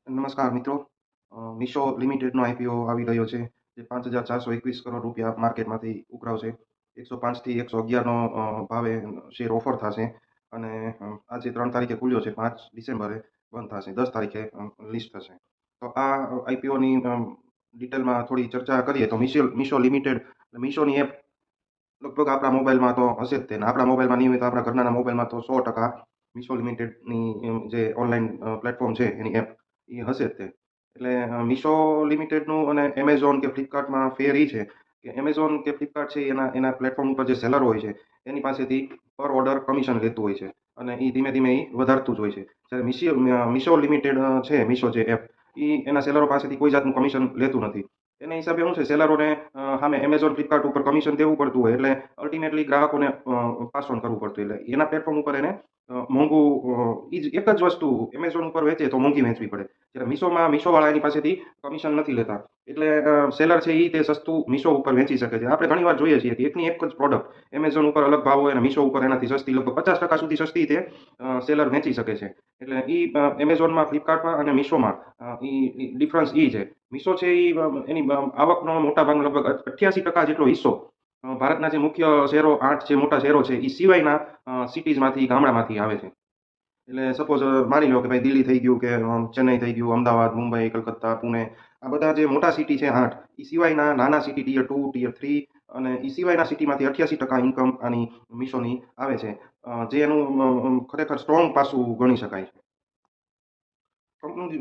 નમસ્કાર મિત્રો. મિશો લિમિટેડનો આઈપીઓ આવી રહ્યો છે, જે 5,421 કરોડ રૂપિયા માર્કેટમાંથી ઉઘરાવશે. 105 થી 111નો ભાવે શેર ઓફર થશે અને આજે 3 તારીખે ખુલ્યો છે, 5 ડિસેમ્બરે બંધ થશે, 10 તારીખે લિસ્ટ થશે. તો આ આઈપીઓની ડિટેલમાં થોડી ચર્ચા કરીએ તો મિશો લિમિટેડ, મિશોની એપ લગભગ આપણા મોબાઈલમાં તો હશે જ તે, ને આપણા મોબાઈલમાં નહીં હોય તો આપણા ઘરનાના મોબાઈલમાં તો 100% મિશો લિમિટેડની જે ઓનલાઈન પ્લેટફોર્મ છે એની એપ એ હશે જ તે. એટલે મિશો લિમિટેડનું અને એમેઝોન કે ફ્લિપકાર્ટમાં ફેર એ છે કે એમેઝોન કે ફ્લિપકાર્ટ છે એના પ્લેટફોર્મ ઉપર જે સેલર હોય છે એની પાસેથી પર ઓર્ડર કમિશન લેતું હોય છે અને એ ધીમે ધીમે એ વધારતું જ હોય છે. જ્યારે મિશો લિમિટેડ છે, મિશો જે એપ, એ એના સેલરો પાસેથી કોઈ જાતનું કમિશન લેતું નથી. એના હિસાબે શું છે, સેલરોને સામે એમેઝોન ફ્લિપકાર્ટ ઉપર કમિશન દેવું પડતું હોય, એટલે અલ્ટિમેટલી ગ્રાહકોને પાસ ઓન કરવું પડતું, એટલે એના પ્લેટફોર્મ ઉપર એને મોંઘું એ જ એક જ વસ્તુ એમેઝોન ઉપર વેચે તો મોંઘી વેચવી પડે. જ્યારે મિશોવાળા એની પાસેથી કમિશન નથી લેતા, એટલે સેલર છે એ તે સસ્તું મિશો ઉપર વેચી શકે છે. આપણે ઘણીવાર જોઈએ છીએ કે એકની એક જ પ્રોડક્ટ એમેઝોન ઉપર અલગ ભાવ હોય અને મિશો ઉપર એનાથી સસ્તી, લગભગ 50% સુધી સસ્તી તે સેલર વેચી શકે છે. એટલે એ એમેઝોનમાં, ફ્લિપકાર્ટમાં અને મિશોમાં એ ડિફરન્સ એ છે. મિશો છે એ એની આવકનો મોટા ભાગનો લગભગ 88% જેટલો હિસ્સો ભારતના જે મુખ્ય શહેરો, 8 જે મોટા શહેરો છે એ સિવાયના સિટીઝમાંથી, ગામડામાંથી આવે છે. એટલે સપોઝ માની લો કે ભાઈ દિલ્હી થઈ ગયું, કે ચેન્નઈ થઈ ગયું, અમદાવાદ, મુંબઈ, કલકત્તા, પુણે, આ બધા જે મોટા સિટી છે 8, એ સિવાયના નાના સિટી ટિયર 2, ટિયર 3 અને એ સિવાયના સિટીમાંથી 88% ઇન્કમ આની મિશોની આવે છે, જે એનું ખરેખર સ્ટ્રોંગ પાસું ગણી શકાય છે.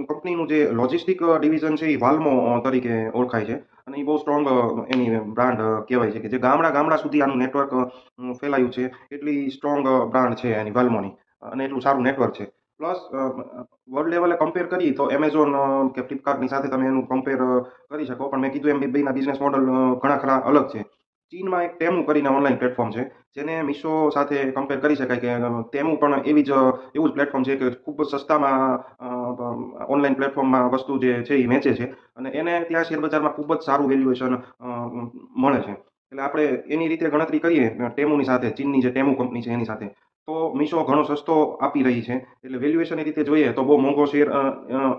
કંપનીનું જે લોજિસ્ટિક ડિવિઝન છે એ વાલ્મો તરીકે ઓળખાય છે અને એ બહુ સ્ટ્રોંગ એની બ્રાન્ડ કહેવાય છે, કે જે ગામડા ગામડા સુધી આનું નેટવર્ક ફેલાયું છે, એટલી સ્ટ્રોંગ બ્રાન્ડ છે એની વાલ્મોની અને એટલું સારું નેટવર્ક છે. પ્લસ વર્લ્ડ લેવલે કમ્પેર કરીએ તો એમેઝોન કે ફ્લિપકાર્ટની સાથે તમે એનું કમ્પેર કરી શકો, પણ મેં કીધું એમ બેના બિઝનેસ મોડલ ઘણા ખરા અલગ છે. ચીનમાં એક ટેમુ કરીને ઓનલાઈન પ્લેટફોર્મ છે, જેને મિશો સાથે કમ્પેર કરી શકાય, કે ટેમુ પણ એવું જ પ્લેટફોર્મ છે કે ખૂબ જ સસ્તામાં ઓનલાઈન પ્લેટફોર્મમાં વસ્તુ જે છે એ વેચે છે અને એને ત્યાં શેર બજારમાં ખૂબ જ સારું વેલ્યુએશન મળે છે. એટલે આપણે એની રીતે ગણતરી કરીએ ટેમુની સાથે, ચીનની જે ટેમુ કંપની છે એની સાથે, તો મિશો ઘણો સસ્તો આપી રહી છે. એટલે વેલ્યુએશનની રીતે જોઈએ તો બહુ મોંઘો શેર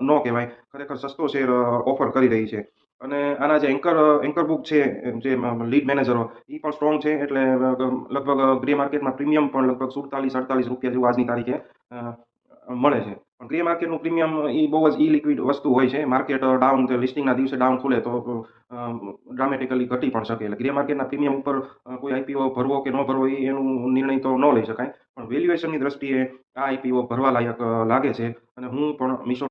ન કહેવાય, ખરેખર સસ્તો શેર ઓફર કરી રહી છે. અને આના જે એન્કર બુક છે, જે લીડ મેનેજરો, એ પણ સ્ટ્રોંગ છે. એટલે લગભગ ગ્રે માર્કેટમાં પ્રીમિયમ પણ લગભગ 47-48 રૂપિયા જેવું આજની તારીખે મળે છે. પણ ગ્રે માર્કેટનું પ્રીમિયમ એ બહુ જ ઇલિક્વિડ વસ્તુ હોય છે. માર્કેટ ડાઉન, લિસ્ટિંગના દિવસે ડાઉન ખુલે તો ડ્રામેટિકલી ઘટી પણ શકે. એટલે ગ્રે માર્કેટના પ્રીમિયમ ઉપર કોઈ આઈપીઓ ભરવો કે ન ભરવો એ એનું નિર્ણય તો ન લઈ શકાય, પણ વેલ્યુએશનની દ્રષ્ટિએ આ આઈપીઓ ભરવા લાયક લાગે છે અને હું પણ મિશો